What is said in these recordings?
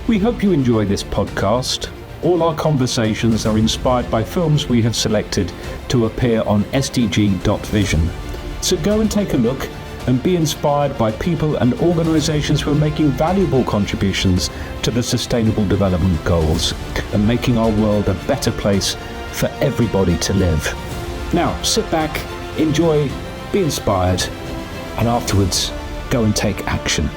We hope you enjoy this podcast. All our conversations are inspired by films we have selected to appear on SDG.vision. So go and take a look and be inspired by people and organisations who are making valuable contributions to the Sustainable Development Goals and making our world a better place for everybody to live. Now, sit back, enjoy, be inspired, and afterwards, go and take action.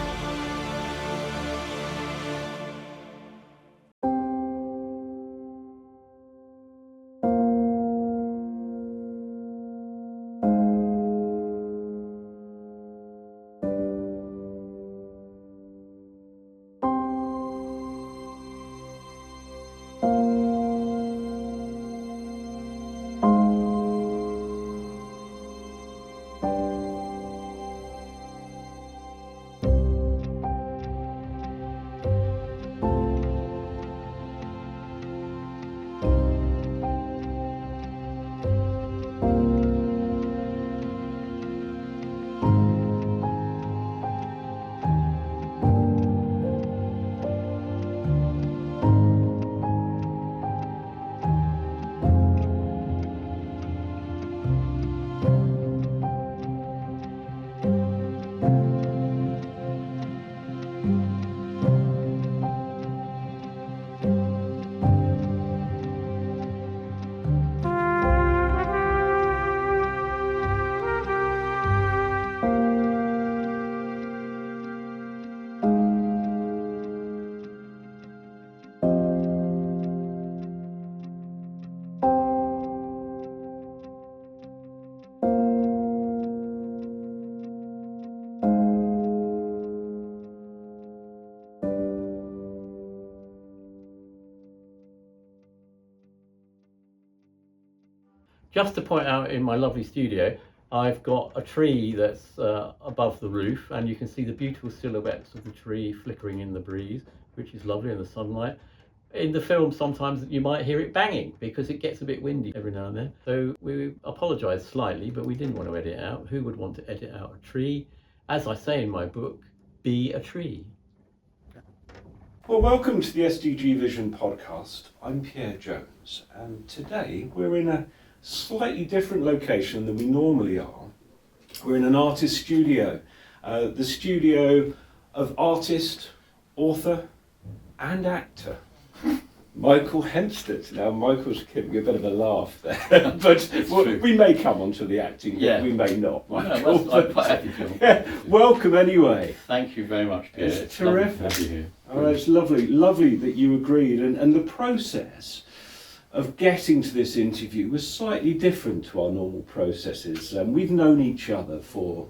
Just to point out, in my lovely studio, I've got a tree that's above the roof, and you can see the beautiful silhouettes of the tree flickering in the breeze, which is lovely in the sunlight. In the film, sometimes you might hear it banging because it gets a bit windy every now and then. So we apologise slightly, but we didn't want to edit it out. Who would want to edit out a tree? As I say in my book, be a tree. Well, welcome to the SDG Vision podcast. I'm Pierre Jones, and today we're in a slightly different location than we normally are. We're in an artist studio, the studio of artist, author and actor, Michael Hempstead. Now, Michael's giving me a bit of a laugh there, but we may come on to the acting, but we may not, Michael. No, I'm quite happy to. Yeah, welcome anyway. Thank you very much, Pierre. It's terrific. Lovely to have you here. Oh, it's lovely that you agreed, and the process of getting to this interview was slightly different to our normal processes. We've known each other for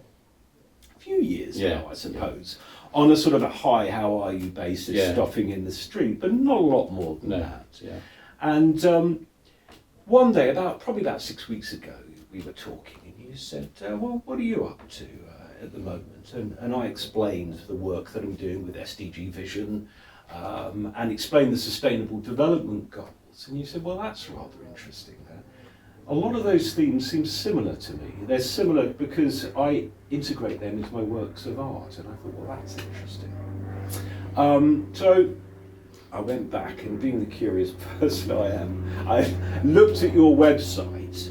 a few years now, I suppose, on a sort of a hi, how are you basis, stopping in the street, but not a lot more than that. Yeah. And one day, probably about 6 weeks ago, we were talking, and you said, well, what are you up to at the moment? And I explained the work that I'm doing with SDG Vision, and explained the Sustainable Development Goals. And you said, well, that's rather interesting. A lot of those themes seem similar to me. They're similar because I integrate them into my works of art, and I thought, well, that's interesting. So I went back, and being the curious person I am, I looked at your website,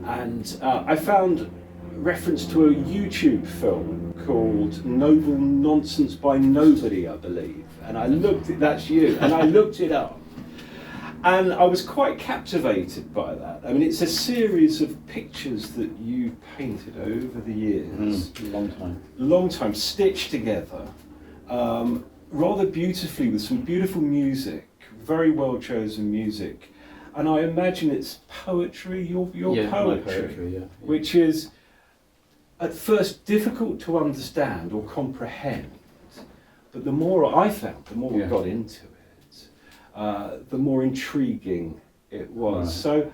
and I found reference to a YouTube film called Noble Nonsense by Nobody, I believe. And I looked at, that's you, and I looked it up. And I was quite captivated by that. I mean, it's a series of pictures that you painted over the years. Long time, stitched together, rather beautifully with some beautiful music, very well chosen music. And I imagine it's poetry, your poetry, which is at first difficult to understand or comprehend. But the more I found, the more we got into it, the more intriguing it was. Right. So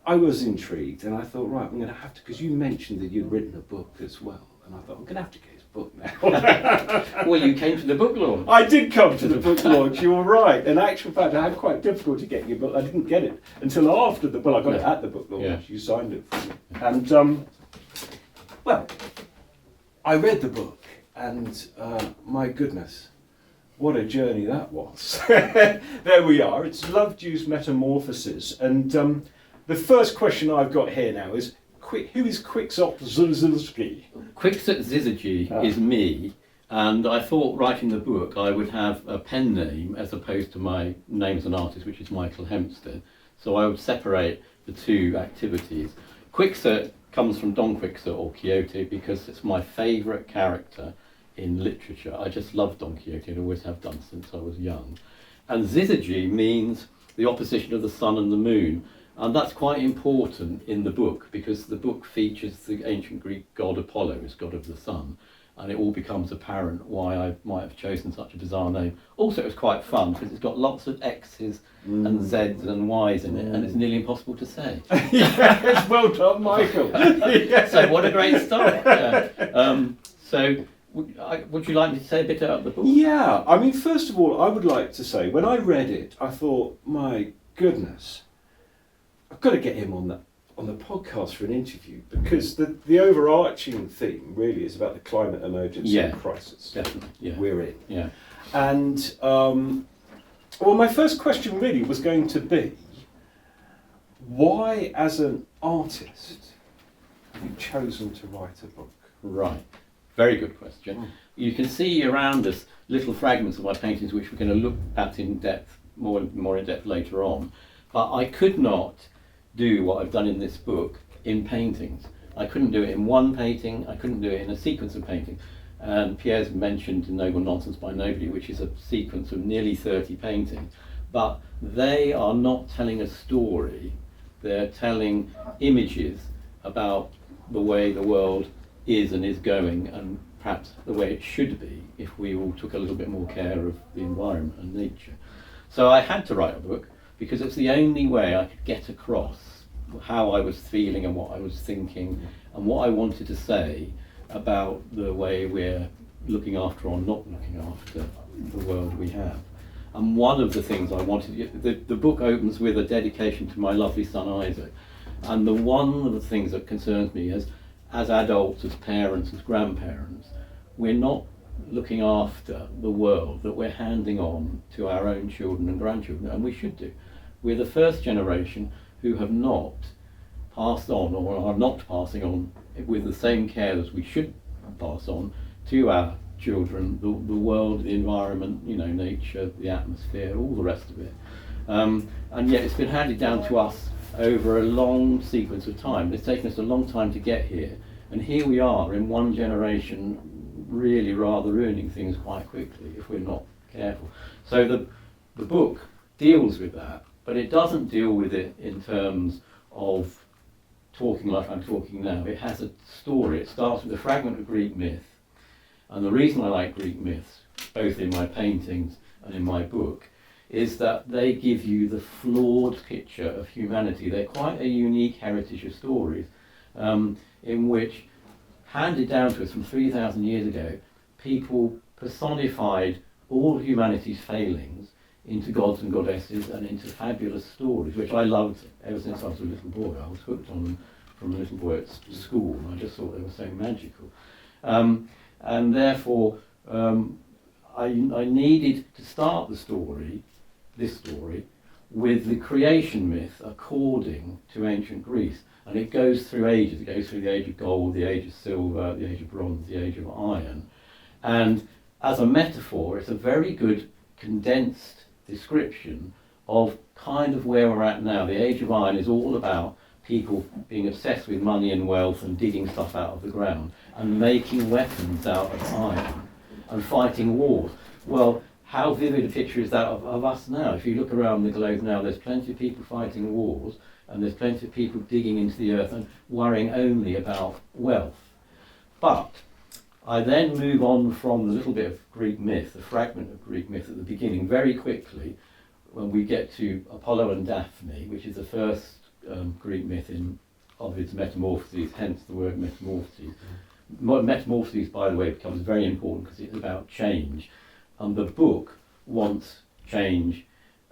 I was intrigued, and I thought, right, I'm going to have to, because you mentioned that you'd written a book as well, and I thought, I'm going to have to get his book now. Well, you came to the book launch. I did come to the book launch, you were right. In actual fact, I had quite difficulty getting your book. I didn't get it until after I got it at the book launch. You signed it for me. And, well, I read the book, and my goodness, what a journey that was. There we are. It's Love Deuce Metamorphoses. And the first question I've got here now is, who is Quixote Syxygy? Quixote Syxygy is me, and I thought writing the book I would have a pen name as opposed to my name as an artist, which is Michael Hempstead. So I would separate the two activities. Quixote comes from Don Quixote or Quixote because it's my favourite character in literature. I just love Don Quixote and always have done since I was young. And Syzygy means the opposition of the sun and the moon. And that's quite important in the book because the book features the ancient Greek god Apollo as god of the sun. And it all becomes apparent why I might have chosen such a bizarre name. Also, it was quite fun because it's got lots of X's and Z's and Y's in it, and it's nearly impossible to say. Yes, well done, Michael. So what a great start. Yeah. So would you like me to say a bit about the book? Yeah, I mean, first of all, I would like to say, when I read it, I thought, my goodness, I've got to get him on the podcast for an interview, because the overarching theme really is about the climate emergency and crisis we're in. Yeah. And well, my first question really was going to be, why, as an artist, have you chosen to write a book? Right. Very good question. You can see around us little fragments of my paintings which we're going to look at in depth, more in depth later on. But I could not do what I've done in this book in paintings. I couldn't do it in one painting, I couldn't do it in a sequence of paintings. And Pierre's mentioned Noble Nonsense by Nobody, which is a sequence of nearly 30 paintings. But they are not telling a story, they're telling images about the way the world is and is going, and perhaps the way it should be if we all took a little bit more care of the environment and nature. So I had to write a book because it's the only way I could get across how I was feeling and what I was thinking and what I wanted to say about the way we're looking after or not looking after the world we have. And one of the things I wanted, the book opens with a dedication to my lovely son Isaac, and one of the things that concerns me is, as adults, as parents, as grandparents, we're not looking after the world that we're handing on to our own children and grandchildren, and we should do. We're the first generation who have not passed on, or are not passing on with the same care as we should pass on to our children, the world, the environment, nature, the atmosphere, all the rest of it. And yet it's been handed down to us over a long sequence of time. It's taken us a long time to get here, and here we are in one generation really rather ruining things quite quickly if we're not careful. So the book deals with that, but it doesn't deal with it in terms of talking like I'm talking now. It has a story. It starts with a fragment of Greek myth, and the reason I like Greek myths, both in my paintings and in my book, is that they give you the flawed picture of humanity. They're quite a unique heritage of stories in which, handed down to us from 3,000 years ago, people personified all humanity's failings into gods and goddesses and into fabulous stories, which I loved ever since I was a little boy. I was hooked on them from a little boy at school, and I just thought they were so magical. And therefore, I needed to start this story, with the creation myth according to ancient Greece. And it goes through ages. It goes through the age of gold, the age of silver, the age of bronze, the age of iron. And as a metaphor, it's a very good condensed description of kind of where we're at now. The age of iron is all about people being obsessed with money and wealth and digging stuff out of the ground and making weapons out of iron and fighting wars. Well, how vivid a picture is that of us now? If you look around the globe now, there's plenty of people fighting wars, and there's plenty of people digging into the earth and worrying only about wealth. But I then move on from the little bit of Greek myth, the fragment of Greek myth at the beginning, very quickly, when we get to Apollo and Daphne, which is the first Greek myth in Ovid's Metamorphoses, hence the word metamorphoses. Metamorphoses, by the way, becomes very important because it's about change, and the book wants change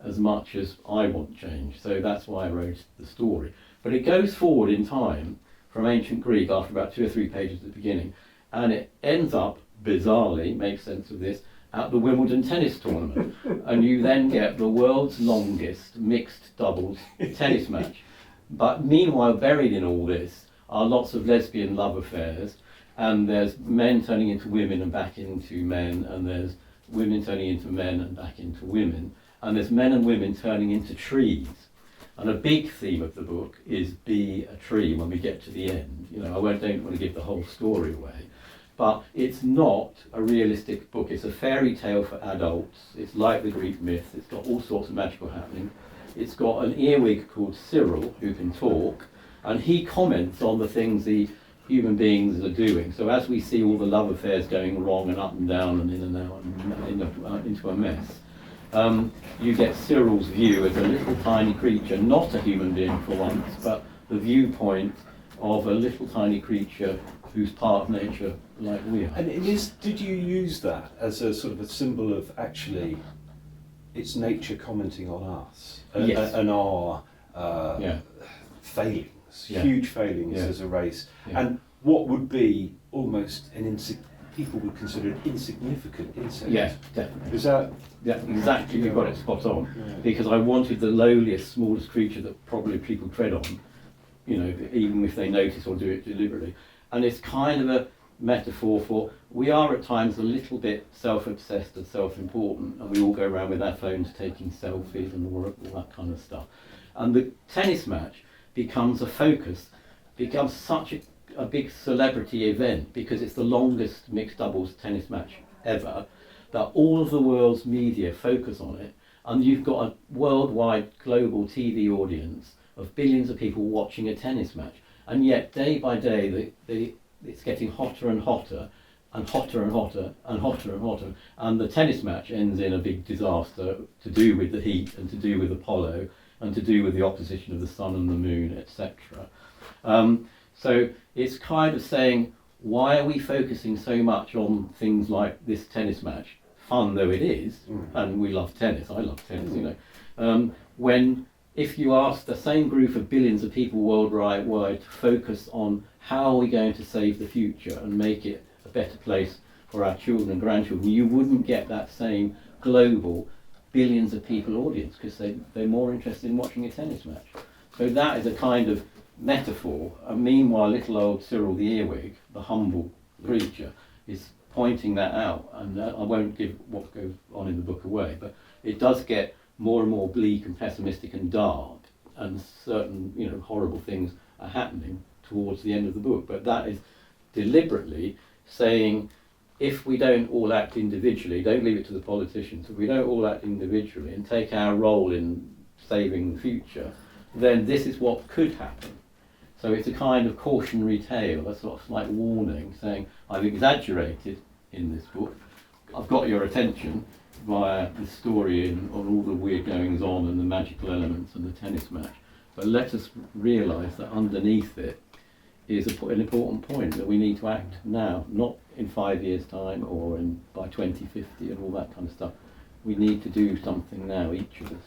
as much as I want change, so that's why I wrote the story. But it goes forward in time from ancient Greek after about 2 or 3 pages at the beginning, and it ends up, bizarrely, makes sense of this, at the Wimbledon tennis tournament, and you then get the world's longest mixed doubles tennis match. But meanwhile, buried in all this are lots of lesbian love affairs, and there's men turning into women and back into men, and there's women turning into men and back into women, and there's men and women turning into trees. And a big theme of the book is be a tree when we get to the end. You know, don't want to give the whole story away, but it's not a realistic book. It's a fairy tale for adults. It's like the Greek myth. It's got all sorts of magical happening. It's got an earwig called Cyril who can talk, and he comments on the things the human beings are doing. So as we see all the love affairs going wrong and up and down and in and out and into a mess, you get Cyril's view as a little tiny creature, not a human being for once, but the viewpoint of a little tiny creature who's part of nature like we are. And did you use that as a sort of a symbol of actually it's nature commenting on us Yes. and our failings, huge failings as a race, and what would be almost people would consider an insignificant insect? Yeah, definitely. Is that? Yeah, exactly. You've got it spot on. Yeah. Because I wanted the lowliest, smallest creature that probably people tread on, you know, even if they notice or do it deliberately. And it's kind of a metaphor for, we are at times a little bit self-obsessed and self-important, and we all go around with our phones taking selfies and all that kind of stuff. And the tennis match becomes a focus, becomes such a big celebrity event because it's the longest mixed doubles tennis match ever, that all of the world's media focus on it, and you've got a worldwide global TV audience of billions of people watching a tennis match, and yet day by day it's getting hotter and hotter and hotter and hotter and hotter and hotter, and the tennis match ends in a big disaster to do with the heat and to do with Apollo and to do with the opposition of the sun and the moon, etc. So it's kind of saying, why are we focusing so much on things like this tennis match, fun though it is, and we love tennis, I love tennis, you know, when if you ask the same group of billions of people worldwide to focus on how are we going to save the future and make it a better place for our children and grandchildren, you wouldn't get that same global billions of people audience, because they're more interested in watching a tennis match. So that is a kind of metaphor, and meanwhile little old Cyril the earwig, the humble creature, is pointing that out, and I won't give what goes on in the book away, but it does get more and more bleak and pessimistic and dark, and certain, you know, horrible things are happening towards the end of the book. But that is deliberately saying, if we don't all act individually, don't leave it to the politicians, if we don't all act individually and take our role in saving the future, then this is what could happen. So it's a kind of cautionary tale, a sort of slight warning, saying, I've exaggerated in this book, I've got your attention via the story and on all the weird goings on and the magical elements and the tennis match, but let us realise that underneath it is an important point, that we need to act now, not in 5 years' time or by 2050 and all that kind of stuff. We need to do something now, each of us.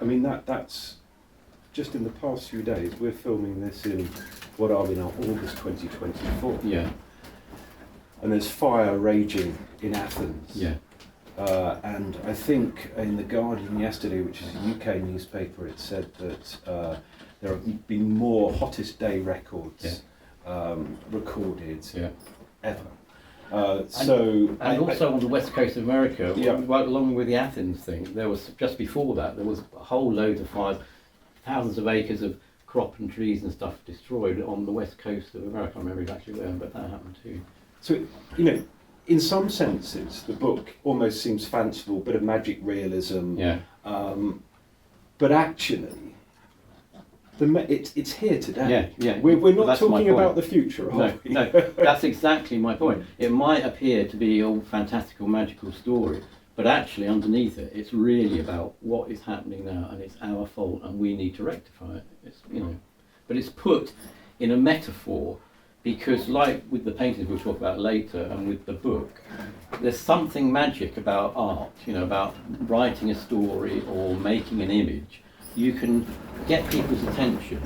I mean, that's just in the past few days. We're filming this in, what are we now, August 2024. Yeah. And there's fire raging in Athens. Yeah. And I think in The Guardian yesterday, which is a UK newspaper, it said that there have been more hottest day records recorded ever. And also on the west coast of America, right along with the Athens thing, there was, just before that, there was a whole load of fires, thousands of acres of crop and trees and stuff destroyed on the west coast of America. I can't remember exactly where, but that happened too. So, you know, in some senses, the book almost seems fanciful, bit of magic realism. Yeah. But actually, it's here today. Yeah. We're not talking about the future, are we? No, that's exactly my point. It might appear to be a fantastical, magical story, but actually underneath it, it's really about what is happening now, and it's our fault, and we need to rectify it. It's, you know, but it's put in a metaphor. Because like with the paintings we'll talk about later and with the book, there's something magic about art, you know, about writing a story or making an image. You can get people's attention,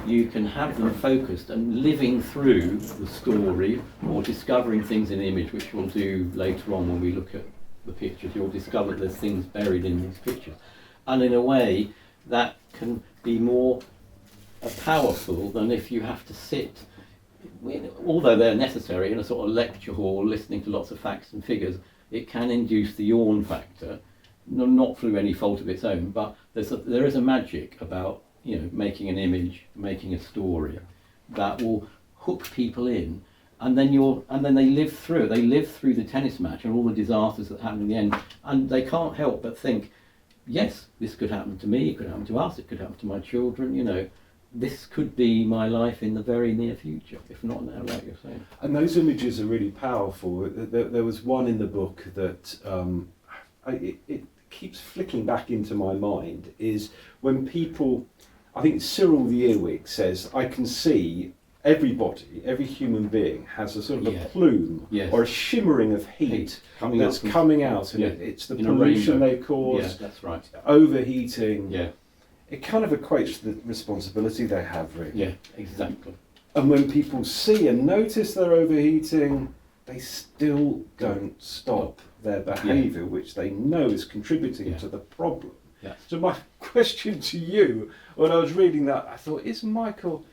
you can have them focused and living through the story or discovering things in the image, which we'll do later on when we look at the pictures, you'll discover there's things buried in these pictures. And in a way, that can be more powerful than if you have to sit, although they're necessary, in a sort of lecture hall listening to lots of facts and figures. It can induce the yawn factor, not through any fault of its own, but there is a magic about, you know, making an image, making a story that will hook people in, and then they live through it. They live through the tennis match and all the disasters that happen in the end, and they can't help but think, yes, this could happen to me, it could happen to us, it could happen to my children, you know. This could be my life in the very near future, if not now, like you're saying. And those images are really powerful. There was one in the book that it keeps flicking back into my mind, is when people, I think Cyril the Earwig says, I can see everybody, every human being has a sort of a plume or a shimmering of heat coming out, and it's the pollution they cause, that's right, overheating. Yeah. It kind of equates to the responsibility they have, really. Yeah, exactly. And when people see and notice they're overheating, they still don't stop their behaviour, which they know is contributing to the problem. Yeah. So my question to you, when I was reading that, I thought, is Michael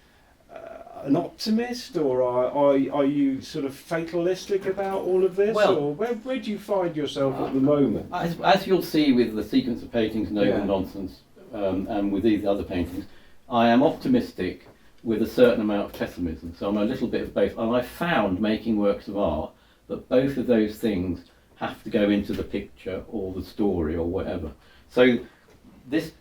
an optimist, or are you sort of fatalistic about all of this? Well, or where do you find yourself at the moment? As you'll see with the sequence of paintings, Noble Nonsense, and with these other paintings, I am optimistic with a certain amount of pessimism. So I'm a little bit of both. And I found, making works of art, that both of those things have to go into the picture or the story or whatever. So this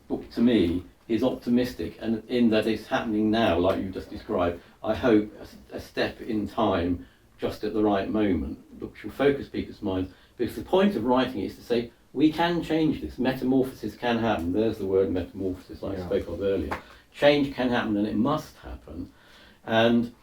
book to me is optimistic, and in that it's happening now, like you just described. I hope a step in time, just at the right moment, which will focus people's minds. Because the point of writing is to say, we can change this. Metamorphosis can happen. There's the word metamorphosis I spoke of earlier. Change can happen, and it must happen. And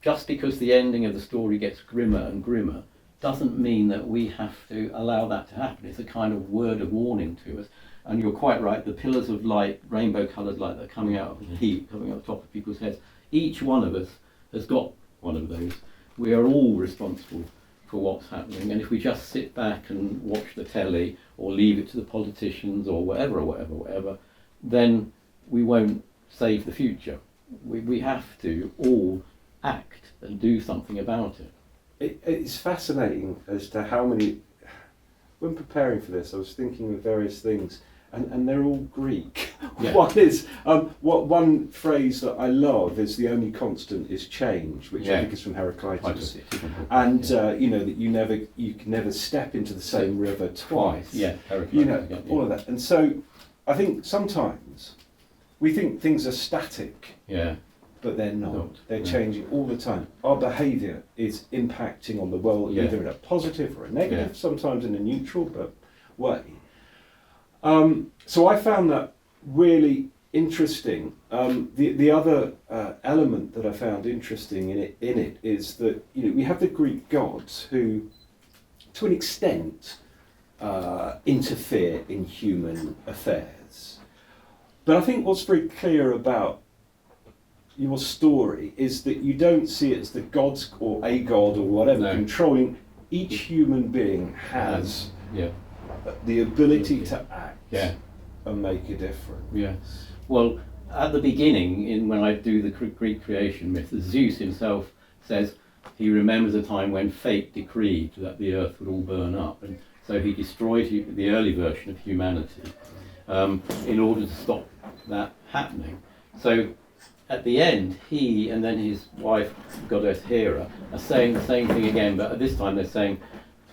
just because the ending of the story gets grimmer and grimmer doesn't mean that we have to allow that to happen. It's a kind of word of warning to us. And you're quite right, the pillars of light, rainbow-coloured light that are coming out of the heat, coming out the top of people's heads, each one of us has got one of those. We are all responsible for what's happening, and if we just sit back and watch the telly or leave it to the politicians or whatever, then we won't save the future. We have to all act and do something about it. It's fascinating as to how many, when preparing for this, I was thinking of various things, and they're all Greek. Yeah. One is, one phrase that I love is the only constant is change, which I think is from Heraclitus. And you know, that you can never step into the same river twice. Yeah, Heraclitus. You know, all of that. And so I think sometimes we think things are static. Yeah. But they're not. They're changing all the time. Our behaviour is impacting on the world, either in a positive or a negative, sometimes in a neutral way. So I found that really interesting. The other element that I found interesting in it is that, you know, we have the Greek gods who, to an extent, interfere in human affairs. But I think what's very clear about your story is that you don't see it as the gods or a god or whatever controlling. Each human being has the ability to act and make a difference. Yeah. Well, at the beginning, when I do the Greek creation myth, Zeus himself says he remembers a time when fate decreed that the earth would all burn up, and so he destroyed the early version of humanity in order to stop that happening. So at the end, he and then his wife, goddess Hera, are saying the same thing again, but at this time they're saying,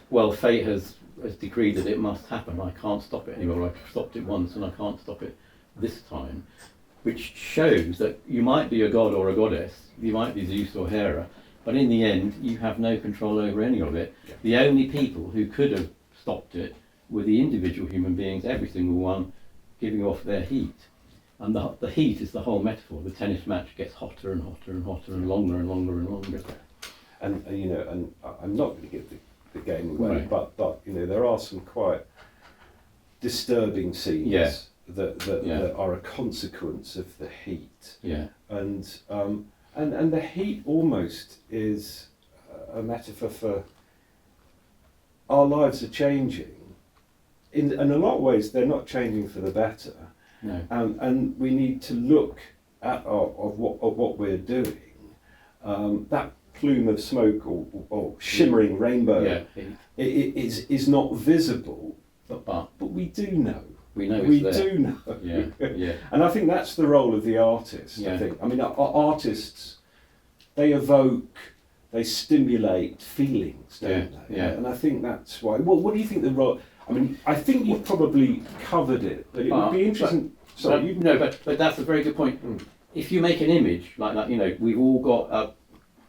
well, fate has decreed that it must happen. I can't stop it anymore. I've stopped it once and I can't stop it this time. Which shows that you might be a god or a goddess, you might be Zeus or Hera, but in the end you have no control over any of it. Yeah. The only people who could have stopped it were the individual human beings, every single one, giving off their heat. And the heat is the whole metaphor. The tennis match gets hotter and hotter and hotter and longer and longer and longer. And you know, and I'm not going to give the game away, but you know, there are some quite disturbing scenes that are a consequence of the heat. Yeah. And the heat almost is a metaphor for our lives are changing. In a lot of ways, they're not changing for the better. No. And we need to look at what we're doing. That plume of smoke or shimmering rainbow is not visible, but we do know. We know we it's there. do know. Yeah. And I think that's the role of the artist. Yeah. I think. I mean, artists, they evoke, they stimulate feelings, don't they? Yeah. And I think that's why. Well, what do you think the role? I mean, I think you've probably covered it, but it would be interesting. But that's a very good point. If you make an image like that, we've all got a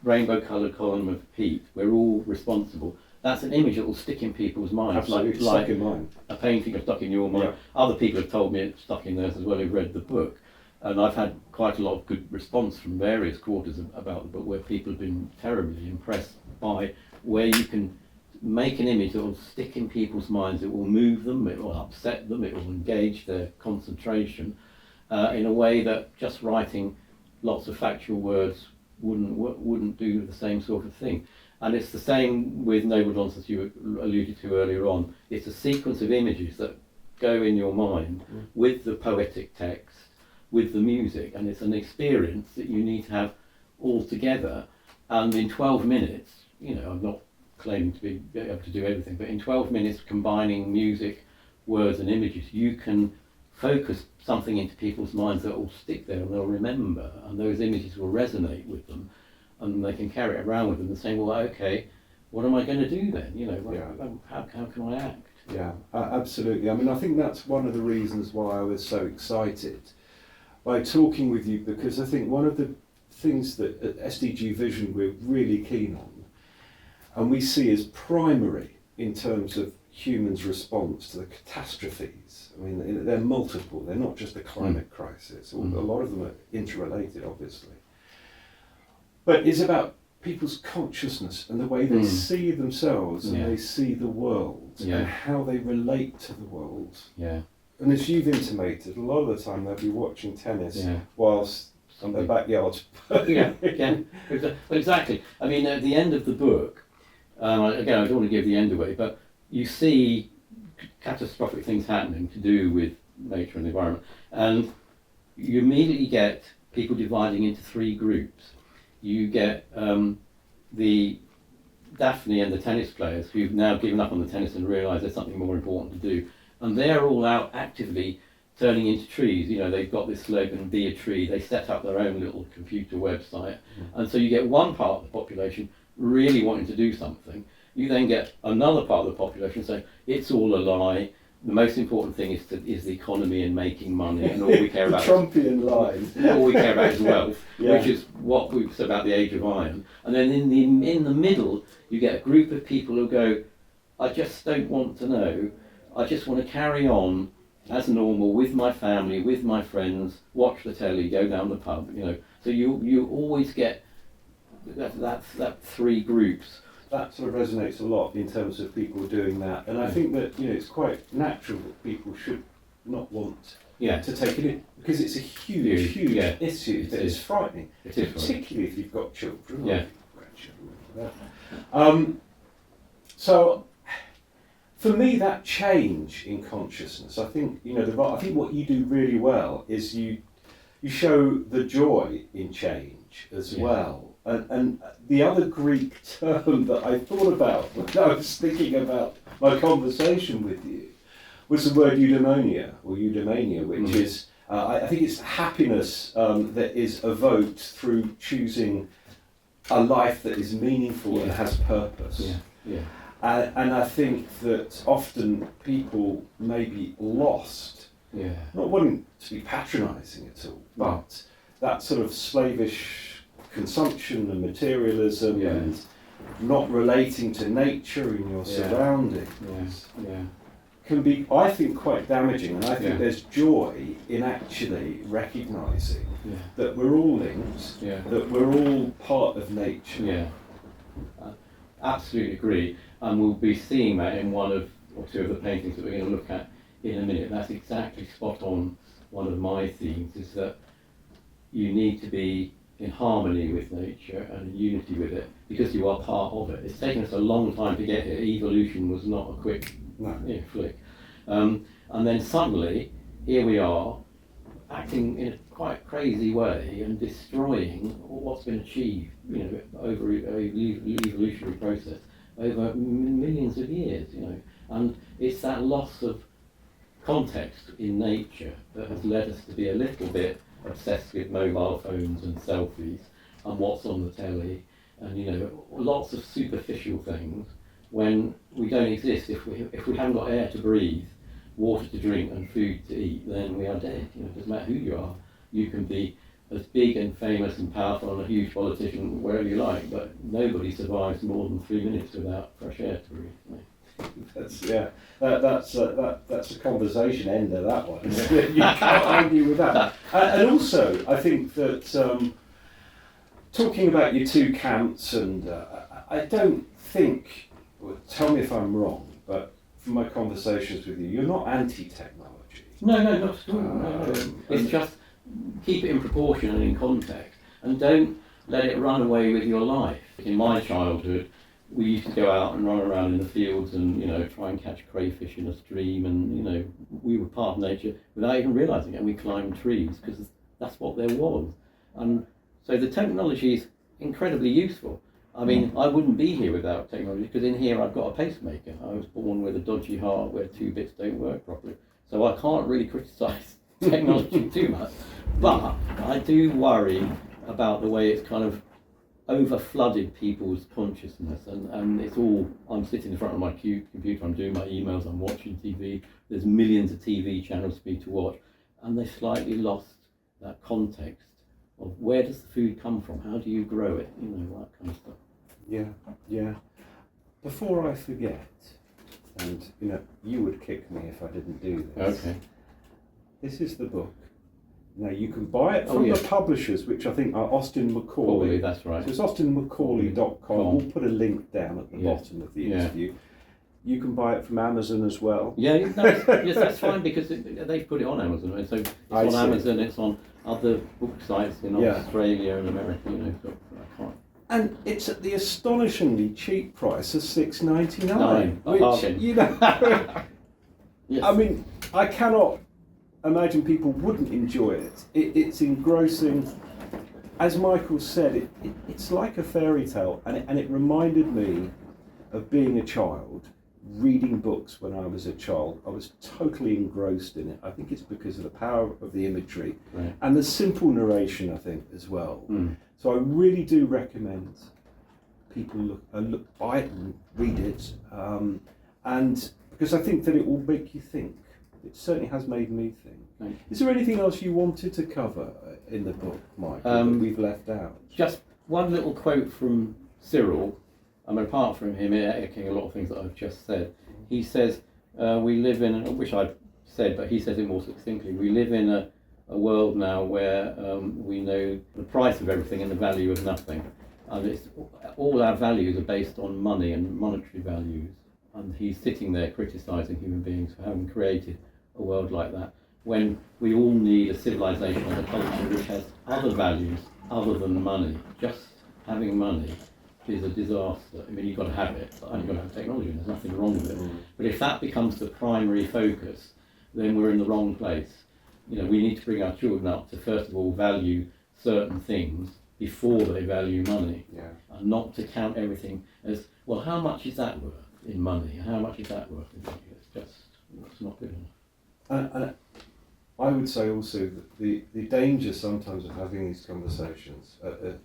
rainbow-coloured column of peat. We're all responsible. That's an image that will stick in people's minds. Absolutely, like stuck in mine. A painting is stuck in your mind. Yeah. Other people have told me it's stuck in theirs as well who've read the book. And I've had quite a lot of good response from various quarters about the book, where people have been terribly impressed by where you can make an image that will stick in people's minds. It will move them, it will upset them, it will engage their concentration in a way that just writing lots of factual words wouldn't do the same sort of thing. And it's the same with Noble Nonsense you alluded to earlier on. It's a sequence of images that go in your mind with the poetic text, with the music, and it's an experience that you need to have all together. And in 12 minutes, I'm not claiming to be able to do everything, but in 12 minutes combining music, words and images, you can focus something into people's minds that will stick there and they'll remember, and those images will resonate with them, and they can carry it around with them and say, well, okay, what am I going to do then? How can I act? Yeah, absolutely. I mean, I think that's one of the reasons why I was so excited by talking with you, because I think one of the things that at SDG Vision we're really keen on, and we see as primary in terms of humans' response to the catastrophes. I mean, they're multiple, they're not just the climate crisis, a lot of them are interrelated, obviously. But it's about people's consciousness and the way they see themselves and they see the world and how they relate to the world. Yeah. And as you've intimated, a lot of the time they'll be watching tennis whilst in their backyards. Exactly. I mean, at the end of the book, again, I don't want to give the end away, but you see catastrophic things happening to do with nature and the environment, and you immediately get people dividing into three groups. You get the Daphne and the tennis players who've now given up on the tennis and realise there's something more important to do, and they're all out actively turning into trees. They've got this slogan, be a tree. They set up their own little computer website, and so you get one part of the population really wanting to do something. You then get another part of the population saying it's all a lie. The most important thing is the economy and making money, and all we care about Trumpian line. All we care about is wealth, which is what we've said about the age of iron. And then in the middle, you get a group of people who go, I just don't want to know. I just want to carry on as normal with my family, with my friends, watch the telly, go down the pub. So you always get that three groups. That sort of resonates a lot in terms of people doing that, and I think that it's quite natural that people should not want to take it in, because it's a huge issue that is frightening, particularly if you've got children or grandchildren. So for me, that change in consciousness, I think I think what you do really well is you show the joy in change as well. And the other Greek term that I thought about when I was thinking about my conversation with you was the word eudaimonia, which is, I think it's happiness that is evoked through choosing a life that is meaningful and has purpose. And I think that often people may be lost, not wanting to be patronising at all, but that sort of slavish consumption and materialism and not relating to nature in your surroundings can be, I think, quite damaging. And I think there's joy in actually recognising that we're all linked, that we're all part of nature. Absolutely agree. And we'll be seeing that in one or two of the paintings that we're going to look at in a minute. That's exactly spot on. One of my themes is that you need to be in harmony with nature and in unity with it, because you are part of it. It's taken us a long time to get here. Evolution was not a quick flick. And then suddenly, here we are, acting in a quite crazy way and destroying what's been achieved, over a evolutionary process over millions of years, And it's that loss of context in nature that has led us to be a little bit obsessed with mobile phones and selfies and what's on the telly and lots of superficial things when we don't exist. If we haven't got air to breathe, water to drink and food to eat, then we are dead. It doesn't matter who you are. You can be as big and famous and powerful and a huge politician wherever you like, but nobody survives more than 3 minutes without fresh air to breathe. That's a conversation ender, that one. You can't argue with that. And also, I think that talking about your two camps, and I don't think, well, tell me if I'm wrong, but from my conversations with you, you're not anti-technology. No, not at all. No. It's just keep it in proportion and in context, and don't let it run away with your life. In my childhood, we used to go out and run around in the fields and try and catch crayfish in a stream, and we were part of nature without even realising it. And we climbed trees because that's what there was. And so the technology is incredibly useful. I mean, I wouldn't be here without technology, because in here I've got a pacemaker. I was born with a dodgy heart where 2 bits don't work properly. So I can't really criticise technology too much. But I do worry about the way it's kind of over-flooded people's consciousness, and it's all, I'm sitting in front of my computer, I'm doing my emails, I'm watching TV, there's millions of TV channels for me to watch, and they slightly lost that context of where does the food come from, how do you grow it, that kind of stuff. Yeah. Before I forget, and you would kick me if I didn't do this. Okay. This is the book. Now you can buy it from the publishers, which I think are Austin Macaulay. That's right. So it's austinmacaulay.com. We'll put a link down at the bottom of the interview. You can buy it from Amazon as well. Yeah, yes, that's fine, because they've put it on Amazon. So it's on Amazon, it's on other book sites in Australia and America, so I can't. And it's at the astonishingly cheap price of $6.99, which, Yes. I mean, I cannot imagine people wouldn't enjoy it. It's engrossing. As Michael said, it's like a fairy tale, and it reminded me of being a child, reading books when I was a child. I was totally engrossed in it. I think it's because of the power of the imagery and the simple narration, I think, as well. So I really do recommend people buy it and read it, and because I think that it will make you think. It certainly has made me think. Is there anything else you wanted to cover in the book, Mike, that we've left out? Just one little quote from Cyril. I mean, apart from him echoing a lot of things that I've just said, he says, we live in, I wish I'd said, but he says it more succinctly, we live in a world now where we know the price of everything and the value of nothing. And all our values are based on money and monetary values. And he's sitting there criticising human beings for having created a world like that, when we all need a civilization and a culture which has other values other than money. Just having money is a disaster. I mean, you've got to have it, but you've got to have technology, and there's nothing wrong with it. But if that becomes the primary focus, then we're in the wrong place. We need to bring our children up to, first of all, value certain things before they value money, and not to count everything as, well, how much is that worth in money, and how much is that worth in money? It's not good enough. And I would say also that the danger sometimes of having these conversations,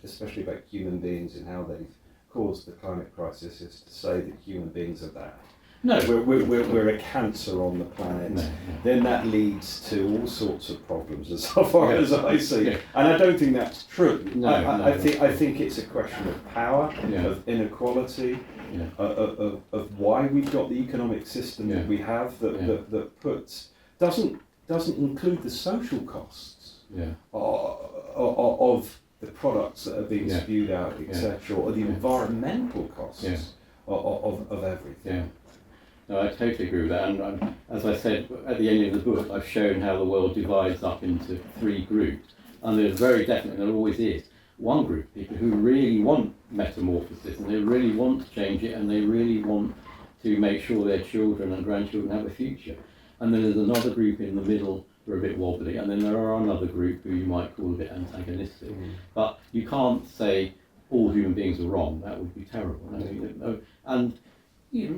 especially about human beings and how they've caused the climate crisis, is to say that human beings are bad. No. We're a cancer on the planet. No. Then that leads to all sorts of problems, as far as I see. And I don't think that's true. I think it's a question of power, of inequality, of why we've got the economic system that we have that doesn't include the social costs of the products that are being spewed out, etc., or the environmental costs of everything. No, I totally agree with that. And as I said at the end of the book, I've shown how the world divides up into 3 groups, and there's very definitely, there always is, one group of people who really want metamorphosis, and they really want to change it, and they really want to make sure their children and grandchildren have a future. And then there's another group in the middle who are a bit wobbly, and then there are another group who you might call a bit antagonistic. But you can't say all human beings are wrong. That would be terrible. I mean, and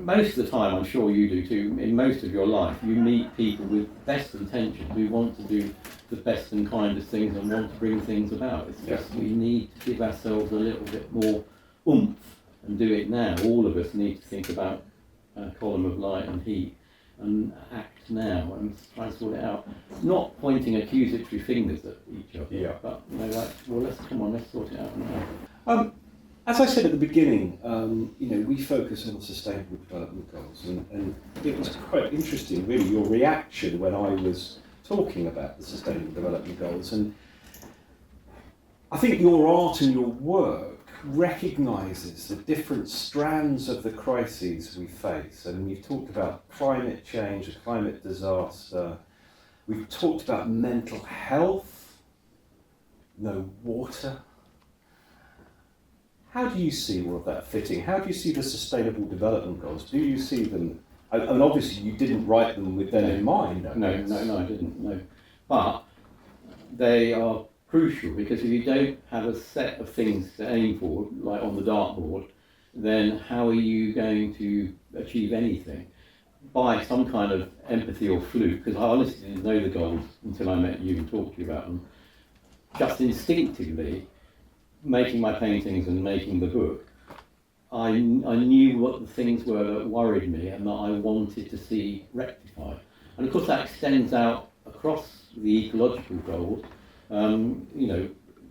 most of the time, I'm sure you do too, in most of your life, you meet people with best intentions who want to do the best and kindest things and want to bring things about. It's just we need to give ourselves a little bit more oomph and do it now. All of us need to think about a column of light and heat and act now and try and sort it out. Not pointing accusatory fingers at each other, but well, let's sort it out now. As I said at the beginning, we focus on the Sustainable Development Goals, and it was quite interesting, really, your reaction when I was talking about the Sustainable Development Goals. And I think your art and your work recognises the different strands of the crises we face. And you've talked about climate change, a climate disaster. We've talked about mental health, no water. How do you see all of that fitting? How do you see the Sustainable Development Goals? Do you see them, and obviously you didn't write them with them in mind. No, I didn't, no. But they are crucial, because if you don't have a set of things to aim for, like on the dartboard, then how are you going to achieve anything? By some kind of empathy or fluke, because I honestly didn't know the goals until I met you and talked to you about them. Just instinctively, making my paintings and making the book, I knew what the things were that worried me and that I wanted to see rectified. And of course that extends out across the ecological goals.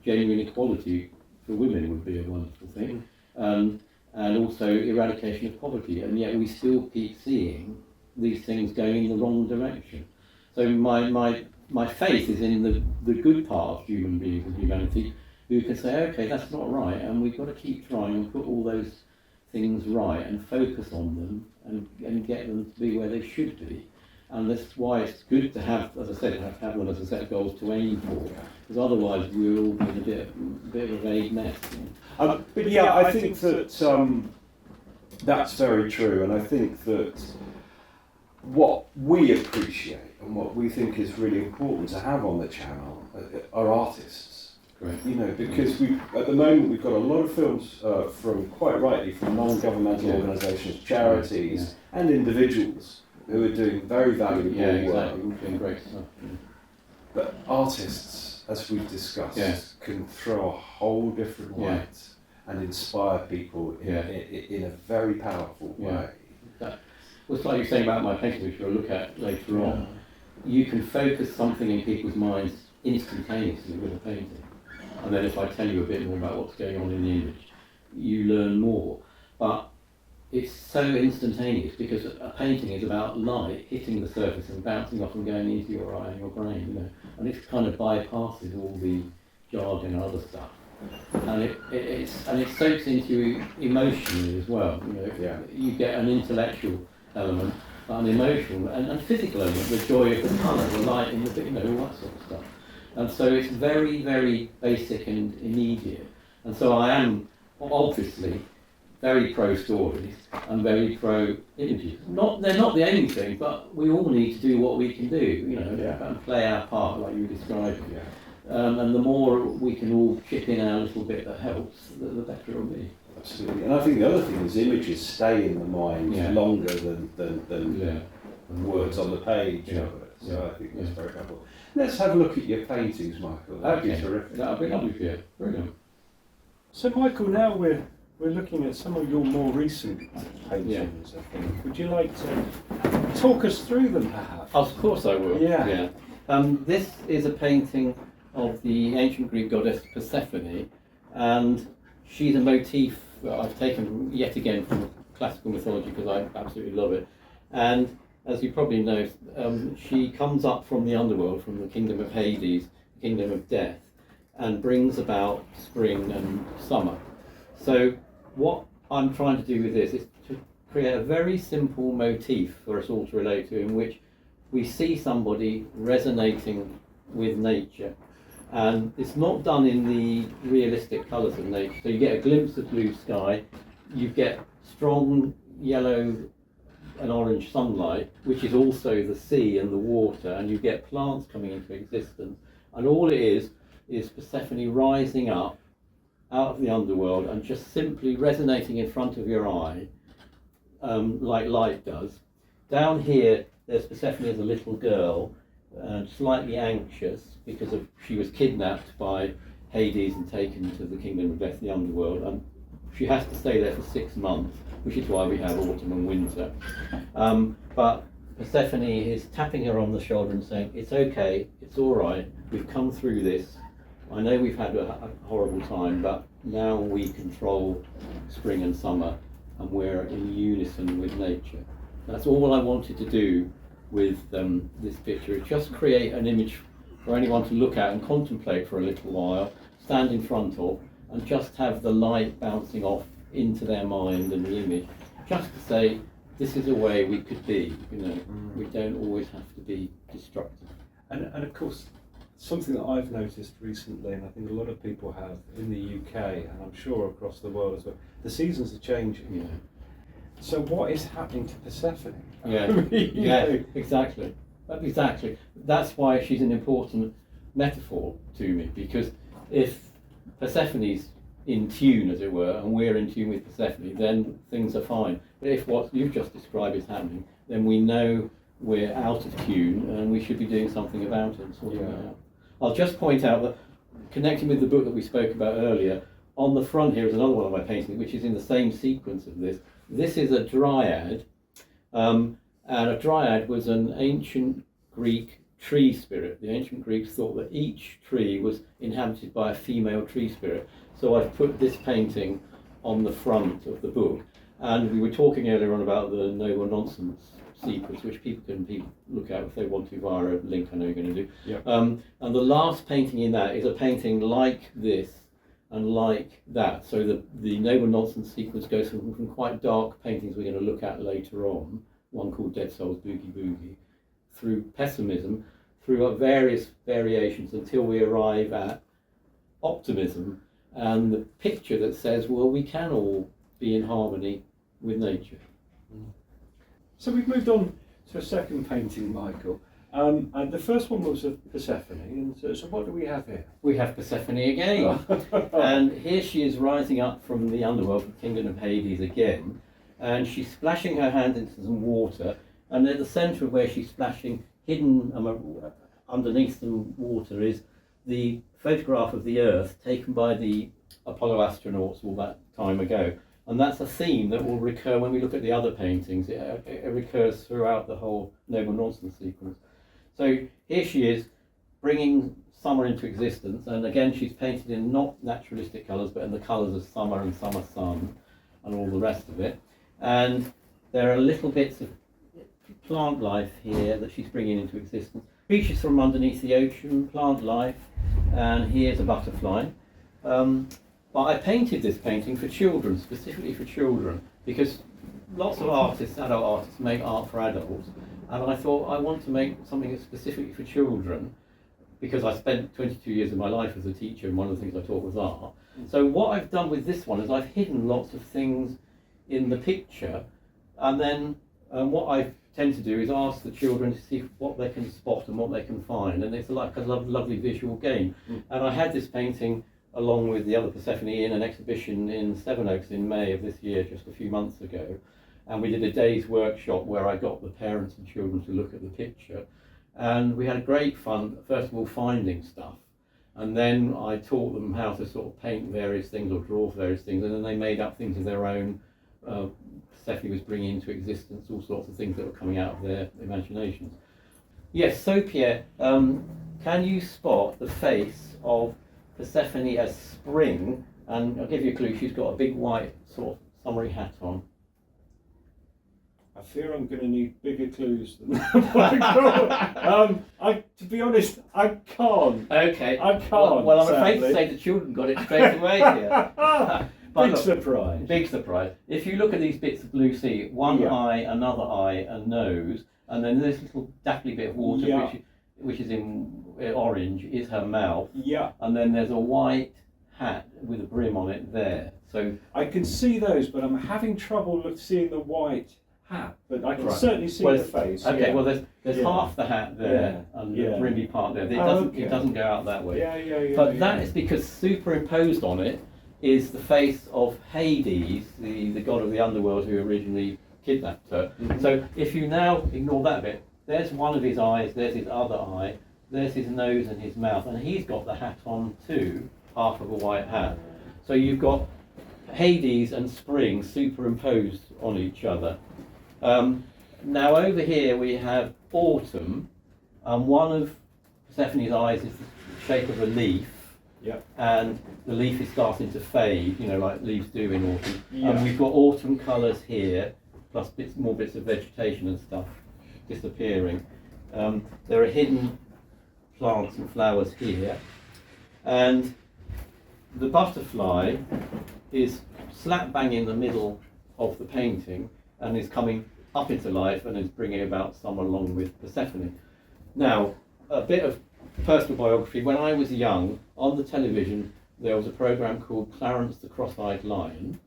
Genuine equality for women would be a wonderful thing. And also eradication of poverty. And yet we still keep seeing these things going in the wrong direction. So my faith is in the good part of human beings and humanity, who can say, okay, that's not right, and we've got to keep trying and put all those things right and focus on them and get them to be where they should be. And that's why it's good to have, as I said, have them as a set of goals to aim for, because otherwise we're all in a bit of a vague mess. But I think that that's very true, and I think that what we appreciate and what we think is really important to have on the channel are artists. Right. Because at the moment we've got a lot of films from non-governmental organisations, charities, and individuals who are doing very valuable work. We're doing great stuff. But artists, as we've discussed, can throw a whole different light and inspire people in a very powerful way. Well, it's like you're saying about my painting, which we'll look at later on. You can focus something in people's minds instantaneously with a painting. And then if I tell you a bit more about what's going on in the image, you learn more. But it's so instantaneous, because a painting is about light hitting the surface and bouncing off and going into your eye and your brain, and it kind of bypasses all the jargon and other stuff. And it soaks into you emotionally as well. You get an intellectual element, an emotional and physical element, the joy of the colour, the light in the all that sort of stuff. And so it's very, very basic and immediate. And so I am obviously very pro stories and very pro images. They're not the only thing, but we all need to do what we can do, and play our part like you were describing. And the more we can all chip in our little bit that helps, the better it'll be. Absolutely. And I think the other thing is images stay in the mind longer than words on the page. So I think that's very helpful. Let's have a look at your paintings, Michael. That'd be terrific. That'd be lovely, Pierre. Brilliant. So, Michael, now we're looking at some of your more recent paintings, I think. Would you like to talk us through them, perhaps? Of course I will. Yeah. This is a painting of the ancient Greek goddess Persephone, and she's a motif that I've taken yet again from classical mythology because I absolutely love it. And as you probably know, she comes up from the underworld, from the kingdom of Hades, kingdom of death, and brings about spring and summer. So what I'm trying to do with this is to create a very simple motif for us all to relate to, in which we see somebody resonating with nature, And it's not done in the realistic colours of nature. So you get a glimpse of blue sky, you get strong yellow and orange sunlight, which is also the sea and the water, and you get plants coming into existence. And all it is Persephone rising up out of the underworld and just simply resonating in front of your eye, like light does. Down here, there's Persephone as a little girl, slightly anxious because she was kidnapped by Hades and taken to the kingdom of death, the underworld, and she has to stay there for 6 months, which is why we have autumn and winter. But Persephone is tapping her on the shoulder and saying, it's okay, it's all right, we've come through this. I know we've had a horrible time, but now we control spring and summer, and we're in unison with nature. That's all I wanted to do with this picture, just create an image for anyone to look at and contemplate for a little while, stand in front of, and just have the light bouncing off into their mind and the image, just to say, this is a way we could be, we don't always have to be destructive. And of course, something that I've noticed recently, and I think a lot of people have in the UK, and I'm sure across the world as well, the seasons are changing. So what is happening to Persephone? Exactly. That's why she's an important metaphor to me, because if Persephone's in tune, as it were, and we're in tune with Persephone, then things are fine. But if what you've just described is happening, then we know we're out of tune and we should be doing something about it and sorting it out. I'll just point out that, connecting with the book that we spoke about earlier, on the front here is another one of my paintings, which is in the same sequence of this. This is a dryad, and a dryad was an ancient Greek tree spirit. The ancient Greeks thought that each tree was inhabited by a female tree spirit. So I've put this painting on the front of the book. And we were talking earlier on about the No Nonsense sequence, which people can look at if they want to via a link I know you're going to do. Yep. And the last painting in that is a painting like this and like that. So the No Nonsense sequence goes from quite dark paintings we're going to look at later on, one called Dead Souls Boogie Boogie, through pessimism, through various variations until we arrive at optimism and the picture that says, well, we can all be in harmony with nature. So we've moved on to a second painting, Michael. And the first one was of Persephone, and so what do we have here? We have Persephone again. And here she is rising up from the underworld, from the kingdom of Hades again, and she's splashing her hand into some water, and at the centre of where she's splashing, hidden underneath the water, is the photograph of the Earth taken by the Apollo astronauts all that time ago. And that's a theme that will recur when we look at the other paintings. It recurs throughout the whole Noble Nonsense sequence. So here she is, bringing summer into existence, and again she's painted in not naturalistic colours, but in the colours of summer and summer sun and all the rest of it. And there are little bits of plant life here that she's bringing into existence. Creatures from underneath the ocean, plant life, and here's a butterfly. But I painted this painting for children, specifically for children, because lots of artists, adult artists, make art for adults, and I thought I want to make something that's specifically for children, because I spent 22 years of my life as a teacher, and one of the things I taught was art. So what I've done with this one is I've hidden lots of things in the picture, and then what I tend to do is ask the children to see what they can spot and what they can find, and it's like a lovely visual game. And I had this painting along with the other Persephone in an exhibition in Sevenoaks in May of this year, just a few months ago. And we did a day's workshop where I got the parents and children to look at the picture. And we had great fun, first of all, finding stuff. And then I taught them how to sort of paint various things or draw various things. And then they made up things of their own. Persephone was bringing into existence all sorts of things that were coming out of their imaginations. Yes, so Pierre, can you spot the face of Persephone as spring? And I'll give you a clue, she's got a big white sort of summery hat on. I fear I'm going to need bigger clues than that. To be honest, I can't. Okay. I can't. Well, I'm afraid sadly. to say the children got it straight away here. Big surprise. Big surprise. If you look at these bits of blue sea, one Yeah. eye, another eye, a nose, and then this little dapply bit of water, Yeah. which which is in orange, is her mouth. Yeah. And then there's a white hat with a brim on it there. So I can see those, but I'm having trouble seeing the white hat. But I can certainly see the face. Okay, yeah. well there's half the hat there and the brimmy part there. It doesn't go out that way. Yeah. But that is because superimposed on it is the face of Hades, the god of the underworld who originally kidnapped her. Mm-hmm. So if you now ignore that bit, there's one of his eyes, there's his other eye, there's his nose and his mouth, and he's got the hat on too, half of a white hat. So you've got Hades and Spring superimposed on each other. Now over here we have Autumn, and one of Persephone's eyes is the shape of a leaf. Yep. And the leaf is starting to fade, like leaves do in autumn. Yeah. And we've got autumn colours here, plus more bits of vegetation and stuff disappearing. There are hidden plants and flowers here. And the butterfly is slap bang in the middle of the painting and is coming up into life and is bringing about someone along with Persephone. Now, a bit of personal biography. When I was young, on the television, there was a programme called Clarence the Cross-Eyed Lion,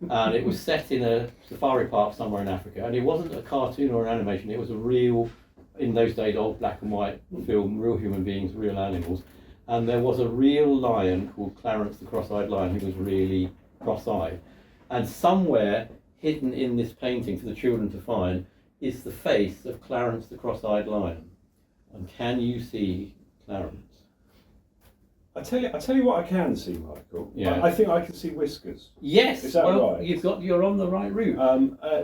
and it was set in a safari park somewhere in Africa, and it wasn't a cartoon or an animation, it was a real, in those days, old black and white film, real human beings, real animals, and there was a real lion called Clarence the Cross-Eyed Lion who was really cross-eyed, and somewhere hidden in this painting for the children to find is the face of Clarence the Cross-Eyed Lion. And can you see Clarence? I tell you what I can see, Michael. Yeah. I think I can see whiskers. Yes. Is that well, right? You're on the right route.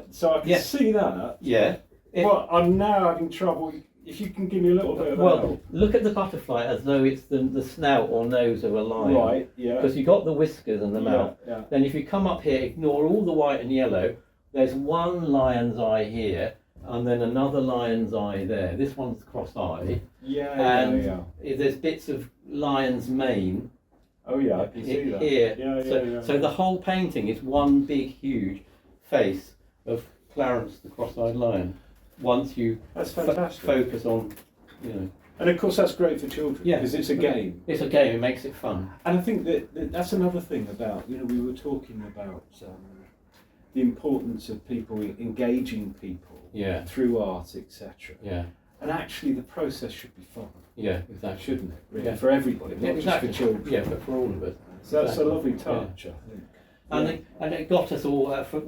So I can see that. Yeah. But I'm now having trouble. If you can give me a little bit of help. Look at the butterfly as though it's the snout or nose of a lion. Right. Yeah. Because you've got the whiskers and the mouth. Yeah. Then if you come up here, ignore all the white and yellow. There's one lion's eye here, and then another lion's eye there. This one's cross-eyed. Yeah. There's bits of lion's mane. Oh yeah, I can see that. Here. Yeah. So the whole painting is one big, huge face of Clarence the Cross-Eyed Lion. Once you That's fantastic. Focus on, And of course that's great for children. Yeah. Because it's a game. It's a game. It makes it fun. And I think that's another thing about, we were talking about the importance of people engaging people through art, etc. Yeah. And actually the process should be fun. Yeah, exactly. Shouldn't it? Really? Yeah. For everybody, not exactly. just for children. Yeah, but for all of us. So that's a lovely touch, I think. And it got us all, for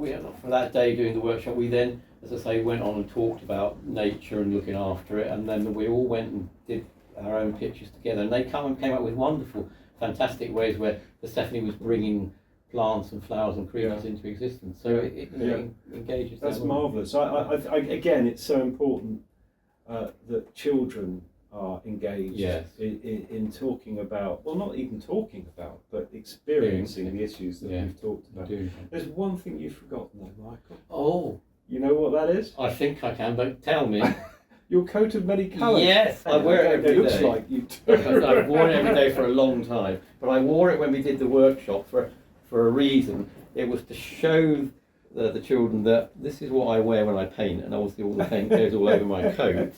that day doing the workshop, we then, as I say, went on and talked about nature and looking after it, and then we all went and did our own pictures together, and they came up with wonderful, fantastic ways where Persephone was bringing plants and flowers and creatures into existence. So it engages. That's marvellous. I again, it's so important that children are engaged in talking about, well, not even talking about, but experiencing the issues that we've talked about. There's one thing you've forgotten though, Michael. Oh. You know what that is? I think I can, but tell me. Your coat of many colours. Yes, I wear it every day. It looks like you do. I've worn it every day for a long time, but I wore it when we did the workshop for a reason. It was to show the children that this is what I wear when I paint, and obviously all the paint goes all over my coat.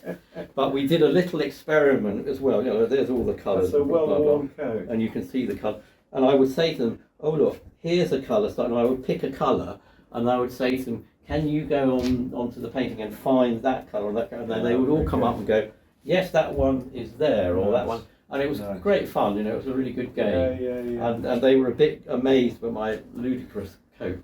But we did a little experiment as well. There's all the colours. That's a well-worn coat. And you can see the colour. And I would say to them, oh look, here's a colour. And I would pick a colour, and I would say to them, can you go onto the painting and find that colour and that colour? And then they would all come up and go, yes, that one is there, or that one. And it was great fun, it was a really good game. Yeah. And they were a bit amazed by my ludicrous coat.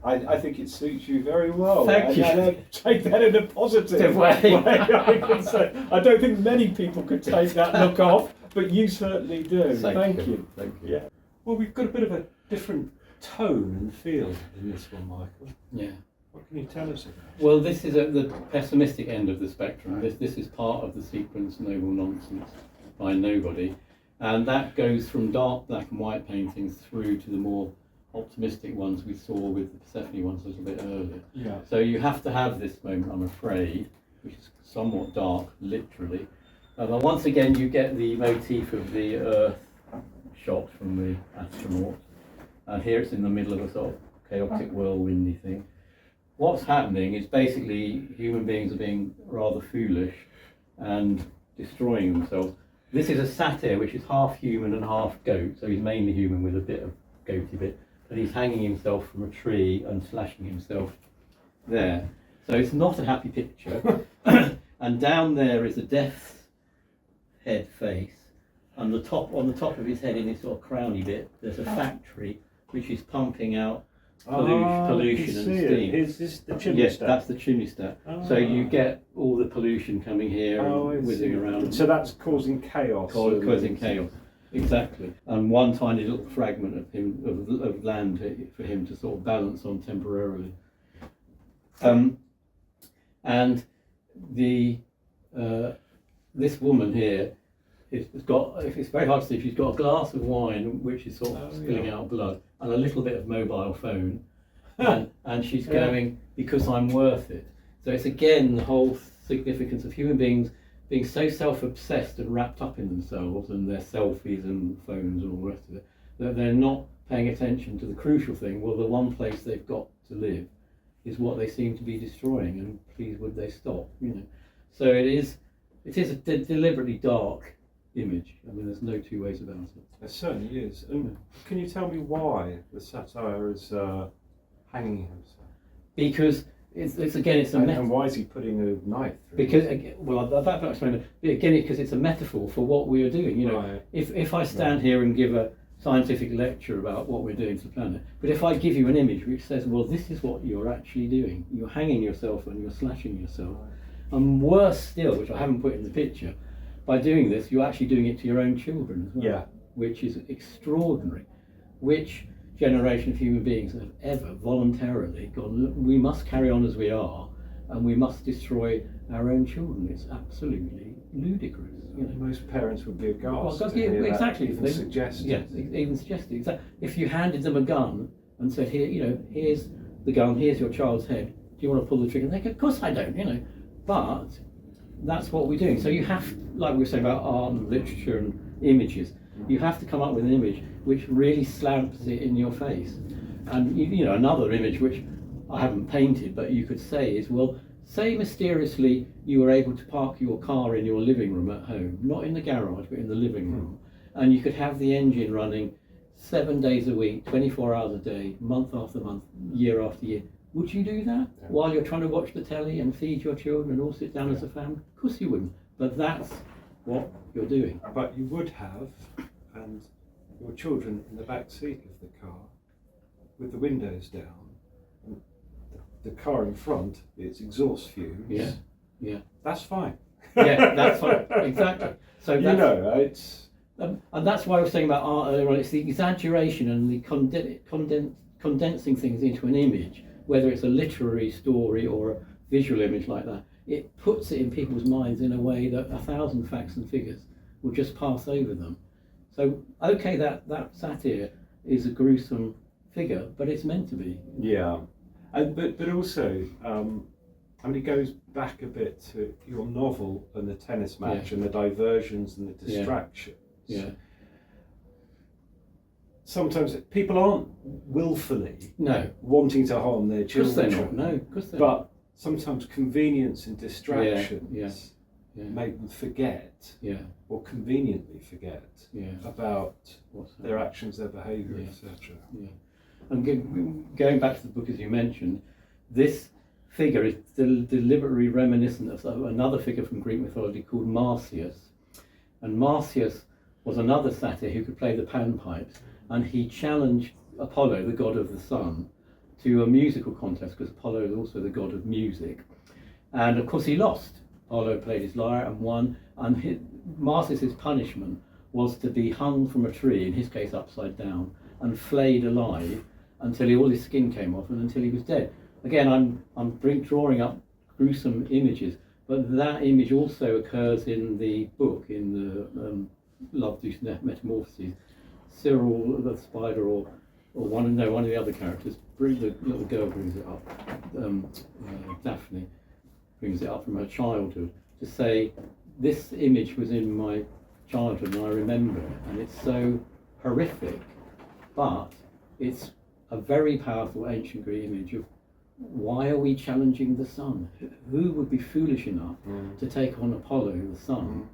I think it suits you very well. Thank you. And I take that in a positive way. I can say. I don't think many people could take that look off, but you certainly do. Thank you. Thank you. Yeah. Well, we've got a bit of a different tone and feel in this one, Michael. Yeah. What can you tell us about it? Well, this is at the pessimistic end of the spectrum. This is part of the sequence Noble Nonsense by Nobody, and that goes from dark black and white paintings through to the more optimistic ones we saw with the Persephone ones a little bit earlier. Yeah. So you have to have this moment, I'm afraid, which is somewhat dark, literally. And once again, you get the motif of the Earth shot from the astronaut, and here it's in the middle of a sort of chaotic, whirlwindy thing. What's happening is basically human beings are being rather foolish and destroying themselves. This is a satyr which is half human and half goat, so he's mainly human with a bit of goaty bit, but he's hanging himself from a tree and slashing himself there. So it's not a happy picture. And down there is a death's head face, and on the top of his head, in this sort of crowny bit, there's a factory which is pumping out pollution and steam. Is this the chimney Yes, stack? that's the chimney stack. So you get all the pollution coming here and whizzing around. So that's causing chaos. Causing chaos, exactly. And one tiny little fragment of him of land for him to sort of balance on temporarily. And the this woman here it's very hard to see. She's got a glass of wine which is sort of spilling out blood, and a little bit of mobile phone, and she's going, because I'm worth it. So it's again the whole significance of human beings being so self-obsessed and wrapped up in themselves and their selfies and phones and all the rest of it, that they're not paying attention to the crucial thing. Well, the one place they've got to live is what they seem to be destroying, and please would they stop, you know. So it is a deliberately dark image. I mean, there's no two ways about it. It certainly is. And can you tell me why the satire is hanging himself? Because it's a and why is he putting a knife through? Because I'll explain it again, because it's a metaphor for what we are doing. You know, right. if I stand here and give a scientific lecture about what we're doing to the planet, but if I give you an image which says, well, this is what you're actually doing, you're hanging yourself and you're slashing yourself, and worse still, which I haven't put in the picture, by doing this, you're actually doing it to your own children as well. Yeah. Which is extraordinary. Which generation of human beings have ever voluntarily gone, we must carry on as we are, and we must destroy our own children? It's absolutely ludicrous. You know. Most parents would be aghast. Well, exactly. That, even suggested. Yes, even suggested. Exactly. If you handed them a gun and said, here, you know, here's the gun, here's your child's head, do you want to pull the trigger? And they go, of course I don't, you know. But that's what we're doing. So you have, like we were saying about art and literature and images, you have to come up with an image which really slams it in your face. And you know, another image which I haven't painted, but you could say is, well, say mysteriously you were able to park your car in your living room at home, not in the garage, but in the living room, and you could have the engine running 7 days a week, 24 hours a day, month after month, year after year. Would you do that while you're trying to watch the telly and feed your children and all sit down as a family? Of course you wouldn't, but that's what you're doing. But you would have, and your children in the back seat of the car, with the windows down, and the car in front, its exhaust fumes. Yeah. That's fine. Yeah, that's fine. Exactly. So you know, it's. And that's why I was saying about art earlier on. It's the exaggeration and the condensing things into an image, whether it's a literary story or a visual image like that. It puts it in people's minds in a way that 1,000 facts and figures will just pass over them. So, okay, that satyr is a gruesome figure, but it's meant to be. Yeah, and but also, I mean, it goes back a bit to your novel and the tennis match and the diversions and the distractions. Yeah. Sometimes people aren't willfully wanting to harm their children. Of course they're not. No, of course they're not. But sometimes convenience and distractions make them forget, or conveniently forget about their actions, their behaviour, etc. Yeah. And going back to the book, as you mentioned, this figure is deliberately reminiscent of another figure from Greek mythology called Marsyas. And Marsyas was another satyr who could play the panpipes, and he challenged Apollo, the god of the sun, to a musical contest, because Apollo is also the god of music. And of course he lost. Apollo played his lyre and won, and Marsyas' punishment was to be hung from a tree, in his case upside down, and flayed alive until all his skin came off and until he was dead. Again, I'm drawing up gruesome images, but that image also occurs in the book, in the Love Deuce Metamorphoses. Cyril the spider, or one of the other characters, the little girl brings it up. Daphne brings it up from her childhood to say, this image was in my childhood and I remember it, and it's so horrific, but it's a very powerful ancient Greek image of why are we challenging the sun? Who would be foolish enough to take on Apollo, the sun,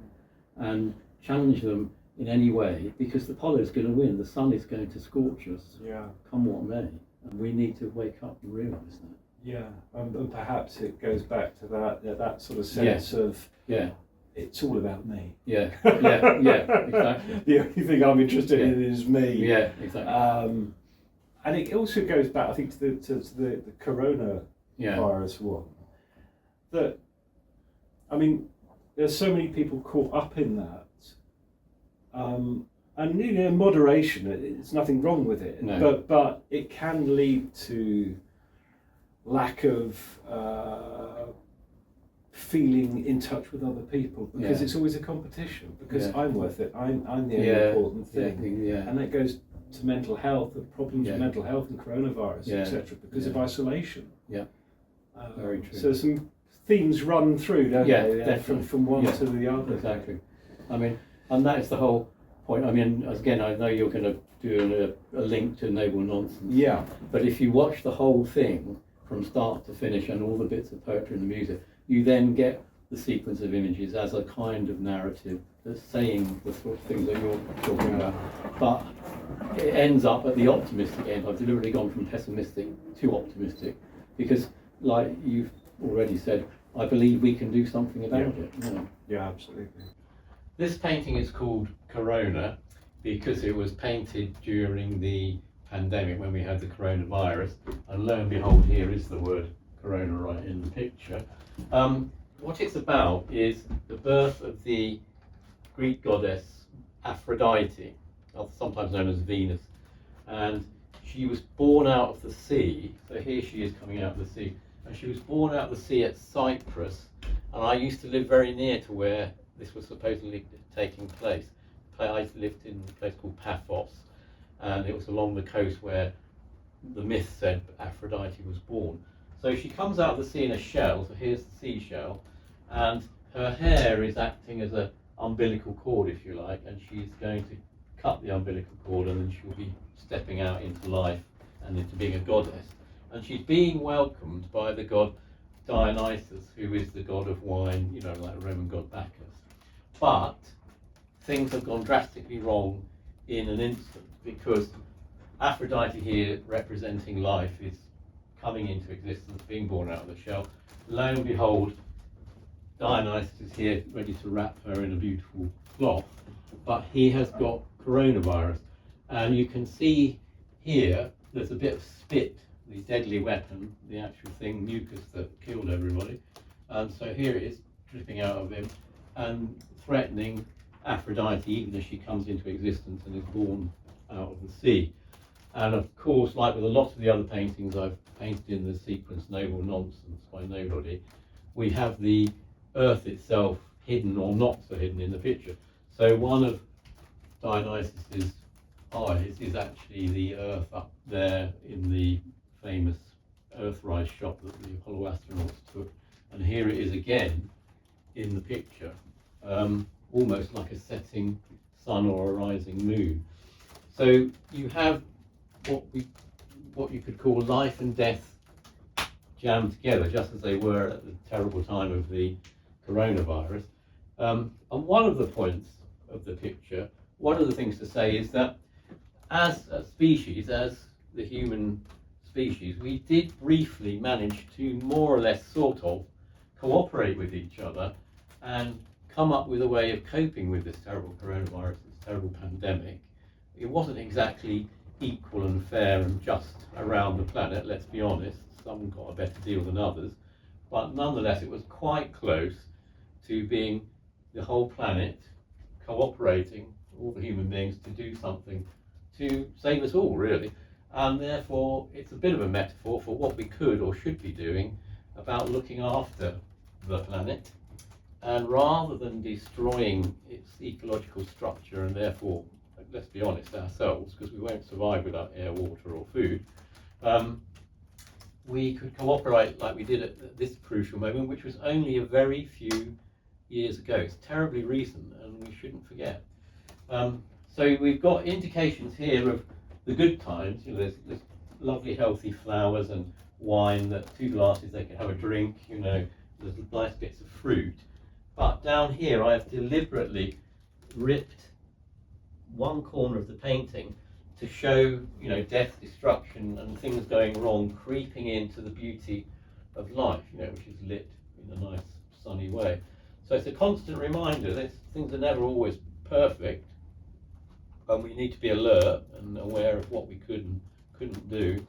and challenge them in any way, because the polo is going to win. The sun is going to scorch us, come what may, and we need to wake up and realise that. Yeah, and perhaps it goes back to that sort of sense of it's all about me. Yeah, exactly. The only thing I'm interested in is me. Yeah, exactly. And it also goes back, I think, to the coronavirus one. That, I mean, there's so many people caught up in that, and you know, moderation. It's nothing wrong with it, but it can lead to lack of feeling in touch with other people, because it's always a competition. Because I'm worth it. I'm the only important thing, and that goes to mental health, the problems with mental health and coronavirus, etc. Because of isolation. Very true. So some themes run through, don't they? From one to the other. Exactly. I mean, and that is the whole point. I mean, again, I know you're going to do a link to Noble Nonsense. Yeah. But if you watch the whole thing from start to finish and all the bits of poetry and the music, you then get the sequence of images as a kind of narrative that's saying the sort of things that you're talking about. But it ends up at the optimistic end. I've deliberately gone from pessimistic to optimistic because, like you've already said, I believe we can do something about it. Yeah, absolutely. This painting is called Corona because it was painted during the pandemic when we had the coronavirus, and lo and behold, here is the word corona right in the picture. What it's about is the birth of the Greek goddess Aphrodite, sometimes known as Venus, and she was born out of the sea. So here she is coming out of the sea, and she was born out of the sea at Cyprus, and I used to live very near to where this was supposedly taking place. I lived in a place called Paphos, and it was along the coast where the myth said Aphrodite was born. So she comes out of the sea in a shell, so here's the seashell, and her hair is acting as an umbilical cord, if you like, and she's going to cut the umbilical cord, and then she'll be stepping out into life and into being a goddess. And she's being welcomed by the god Dionysus, who is the god of wine, you know, like the Roman god Bacchus. But things have gone drastically wrong in an instant, because Aphrodite here, representing life, is coming into existence, being born out of the shell. Lo and behold, Dionysus is here ready to wrap her in a beautiful cloth, but he has got coronavirus. And you can see here there's a bit of spit, the deadly weapon, the actual thing, mucus that killed everybody. And so here it is dripping out of him and threatening Aphrodite even as she comes into existence and is born out of the sea. And of course, like with a lot of the other paintings I've painted in the sequence Noble Nonsense by nobody, we have the earth itself hidden or not so hidden in the picture. So one of Dionysus's eyes is actually the earth up there in the famous Earthrise shot that the Apollo astronauts took. And here it is again in the picture, almost like a setting sun or a rising moon. So you have what you could call life and death jammed together, just as they were at the terrible time of the coronavirus. And one of the points of the picture, one of the things to say is that as a species, as the human species, we did briefly manage to more or less sort of cooperate with each other and come up with a way of coping with this terrible coronavirus, this terrible pandemic. It wasn't exactly equal and fair and just around the planet, let's be honest. Some got a better deal than others, but nonetheless it was quite close to being the whole planet cooperating, all the human beings, to do something to save us all, really. And therefore it's a bit of a metaphor for what we could or should be doing about looking after the planet, and rather than destroying its ecological structure and therefore, let's be honest, ourselves, because we won't survive without air, water or food, we could cooperate like we did at this crucial moment, which was only a very few years ago. It's terribly recent and we shouldn't forget. So we've got indications here of the good times. You know, there's lovely healthy flowers and wine, that 2 glasses they can have a drink, you know, there's nice bits of fruit. But down here I have deliberately ripped one corner of the painting to show, you know, death, destruction, and things going wrong creeping into the beauty of life, you know, which is lit in a nice sunny way. So it's a constant reminder that things are never always perfect, and we need to be alert and aware of what we could and couldn't do.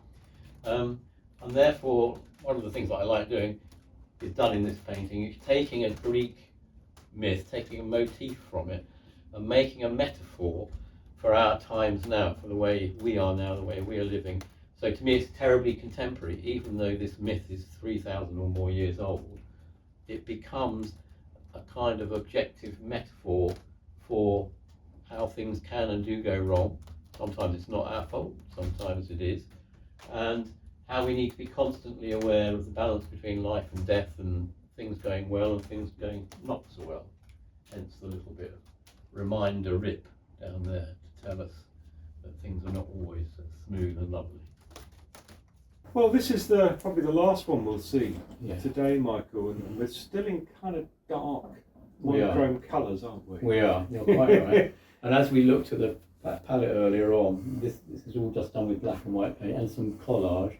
And therefore, one of the things that I like doing is done in this painting. It's taking a Greek myth, taking a motif from it, and making a metaphor for our times now, for the way we are now, the way we are living. So to me, it's terribly contemporary. Even though this myth is 3,000 or more years old, it becomes a kind of objective metaphor for how things can and do go wrong. Sometimes it's not our fault, sometimes it is. And how we need to be constantly aware of the balance between life and death, and things going well and things going not so well. Hence the little bit of reminder rip down there to tell us that things are not always smooth and lovely. Well, this is probably the last one we'll see today, Michael, and we're still in kind of dark, monochrome colours, aren't we? We are, you're quite right. And as we looked at the palette earlier on, this is all just done with black and white paint and some collage.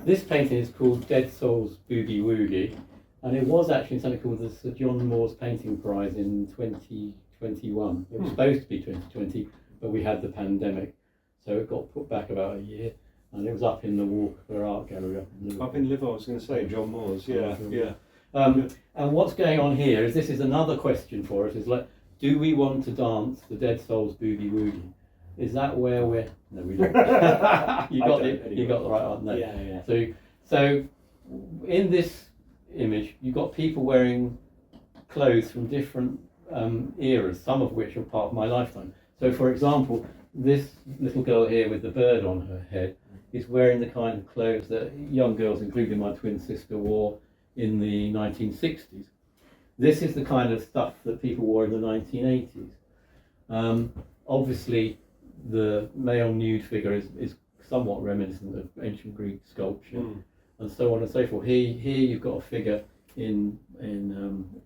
This painting is called Dead Souls Boogie Woogie, and it was actually something called the Sir John Moore's Painting Prize in 2021. It was supposed to be 2020, but we had the pandemic, so it got put back about a year, and it was up in the Walker Art Gallery up in Liverpool. Up in Liverpool, I was going to say, John Moore's, yeah. And what's going on here is, this is another question for us, is like, do we want to dance the Dead Souls Boogie Woogie? Is that where we're... No, we don't. you got the right one. No. Yeah. So in this image, you've got people wearing clothes from different eras, some of which are part of my lifetime. So for example, this little girl here with the bird on her head is wearing the kind of clothes that young girls, including my twin sister, wore in the 1960s. This is the kind of stuff that people wore in the 1980s. Obviously, the male nude figure is somewhat reminiscent of ancient Greek sculpture, and so on and so forth. Here you've got a figure in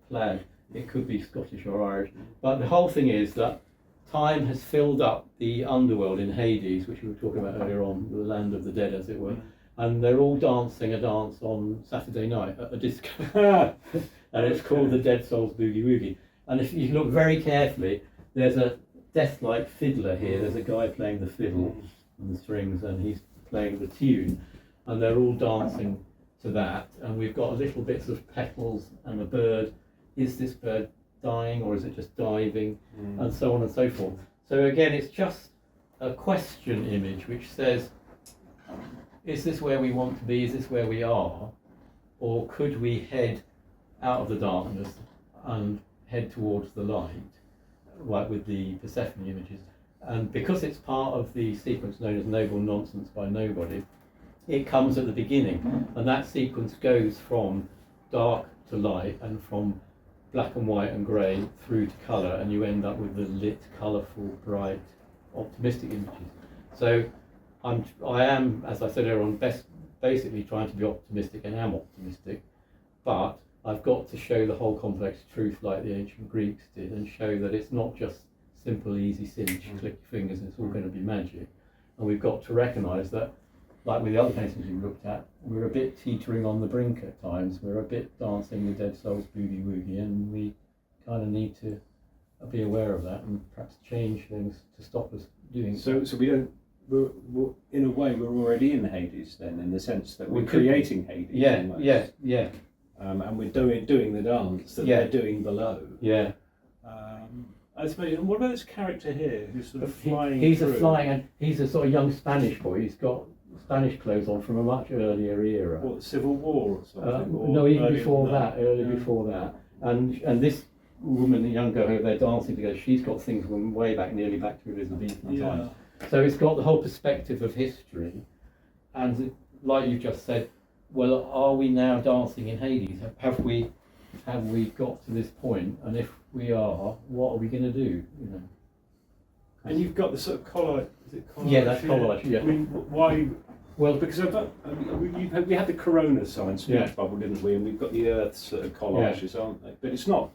plaid. It could be Scottish or Irish, but the whole thing is that time has filled up the underworld in Hades, which we were talking about earlier on, the land of the dead, as it were, and they're all dancing a dance on Saturday night at a disco, and it's called the Dead Souls Boogie Woogie. And if you look very carefully, there's a death-like fiddler here. There's a guy playing the fiddle and the strings, and he's playing the tune, and they're all dancing to that. And we've got little bits of petals and a bird. Is this bird dying, or is it just diving? And so on and so forth. So again, it's just a question image which says, is this where we want to be? Is this where we are? Or could we head out of the darkness and head towards the light, like with the Persephone images? And because it's part of the sequence known as Noble Nonsense by Nobody, it comes at the beginning, and that sequence goes from dark to light and from black and white and grey through to colour, and you end up with the lit, colourful, bright, optimistic images. So I am, as I said earlier on, basically trying to be optimistic, and am optimistic, but I've got to show the whole complex truth like the ancient Greeks did, and show that it's not just simple, easy cinch, click your fingers, and it's all going to be magic. And we've got to recognise that, like with the other paintings we looked at, we're a bit teetering on the brink at times. We're a bit dancing the Dead Souls Boogie Woogie, and we kind of need to be aware of that and perhaps change things to stop us doing so. So we don't. We're, in a way, we're already in Hades then, in the sense that we're creating Hades. Yeah. And we're doing the dance that they're doing below. Yeah. I suppose. And what about this character here, who's sort of flying? He's a sort of young Spanish boy. He's got Spanish clothes on from a much earlier era. What, Civil War or something? No, even before that. Before that. And this woman, the young girl who they're dancing together, she's got things from way back, nearly back to Elizabethan times. So it's got the whole perspective of history, and like you just said, well, are we now dancing in Hades? Have we got to this point? And if we are, what are we going to do? You know. And you've got the sort of collage. Is it collage? Yeah, that's collage. Yeah. I mean, why? Well, because we had the Corona sign speech bubble, didn't we? And we've got the Earth sort of collages, aren't they? But it's not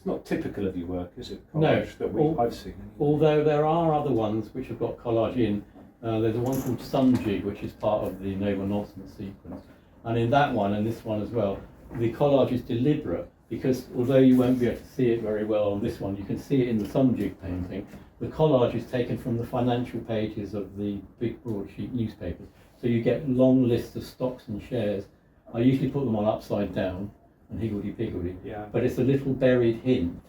It's not typical of your work, is it? No. Collage that I've seen. Although there are other ones which have got collage in. There's a one called Syxygy, which is part of the Noble Nonsense sequence. And in that one, and this one as well, the collage is deliberate, because although you won't be able to see it very well on this one, you can see it in the Syxygy painting. The collage is taken from the financial pages of the big broadsheet newspapers. So you get long lists of stocks and shares. I usually put them on upside down and higgledy-piggledy, Yeah. but it's a little buried hint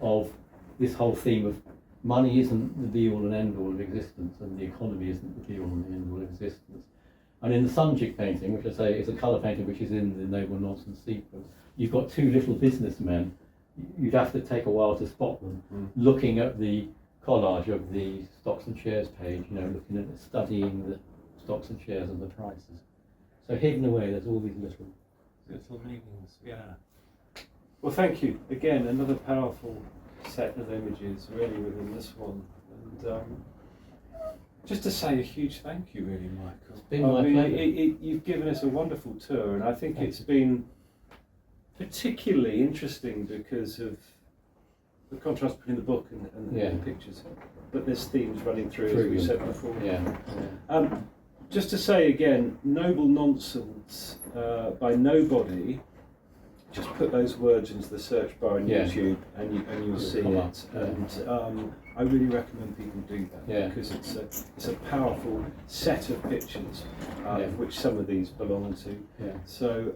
of this whole theme of money isn't the be-all and end-all of existence, and the economy isn't the be-all and end-all of existence. And in the Syxygy painting, which I say is a colour painting which is in the Noble Nonsense sequence, you've got two little businessmen. You'd have to take a while to spot them, looking at the collage of the stocks and shares page, looking at it, studying the stocks and shares and the prices. So hidden away, there's all these little meanings, yeah. Well, thank you. Again, another powerful set of images really within this one. And just to say a huge thank you, really, Michael. It's been my pleasure. You've given us a wonderful tour, and I think it's been particularly interesting because of the contrast between the book and the pictures. But there's themes running through, as we said before. Yeah. Just to say again, Noble Nonsense by Nobody. Just put those words into the search bar on YouTube, and you'll see it. And I really recommend people do that because it's a powerful set of pictures, of which some of these belong to. Yeah. So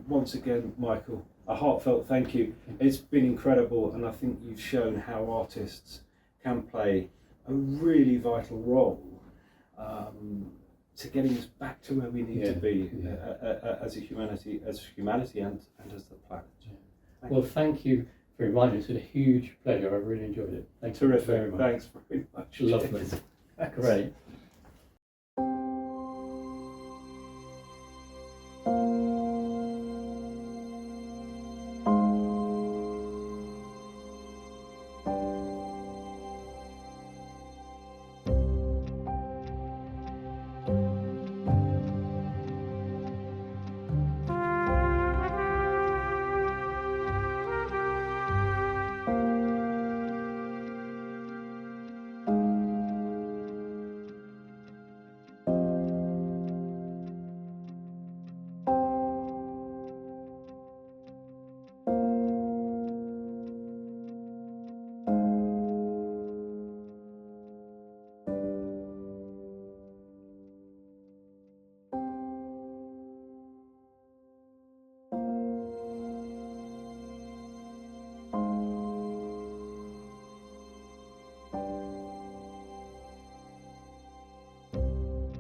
once again, Michael, a heartfelt thank you. It's been incredible, and I think you've shown how artists can play a really vital role to getting us back to where we need to be as humanity and as the planet. Thank you for inviting us. It's a huge pleasure. I really enjoyed it. Thanks. Terrific. Very much. Thanks very much. Lovely. Great.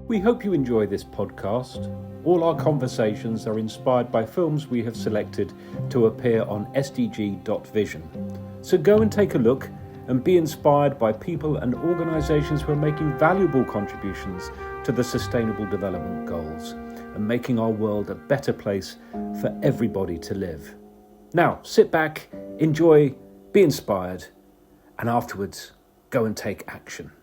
We hope you enjoy this podcast. All our conversations are inspired by films we have selected to appear on SDG.vision. So go and take a look and be inspired by people and organisations who are making valuable contributions to the Sustainable Development Goals and making our world a better place for everybody to live. Now, sit back, enjoy, be inspired, and afterwards, go and take action.